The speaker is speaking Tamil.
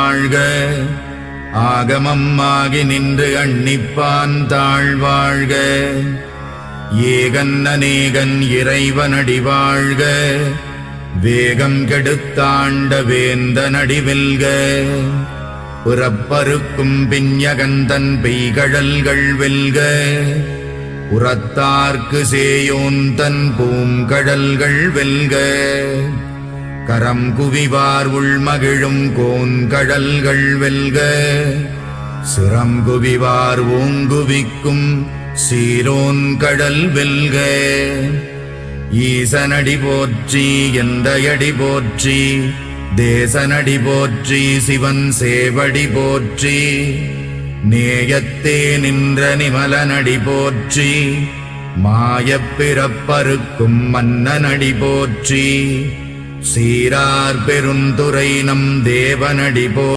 வாழ்க. ஆகமம் ஆகி நின்று அன்னிப்பான் தாழ்வாழ்க. ஏகன் அநேகன் இறைவனடி வாழ்க. வேகம் கெடுத்தாண்ட வேந்தனடி வெல்க. புறப்பருக்கும் பிஞகந்தன் பெய்கழல்கள் வெல்க. உரத்தார்க்கு சேயோன் தன் பூங்கடல்கள் வெல்க. கரம் குவிவார் உள்மகிழும் கோன்கடல்கள் வெல்க. சிரம் குவிவார் ஓங்குவிக்கும் சீரோன் கடல் வெல்க. ஈசனடி போற்றி எந்தையடி போற்றி. தேசனடி போற்றி சிவன் சேவடி போற்றி. நேயத்தே நின்ற நிமலனடி போற்றி. மாயப் பிறப்பறுக்கும் மன்னனடி போற்றி. சீரார் பெருந்துரை நம் தேவனடி போற்றி.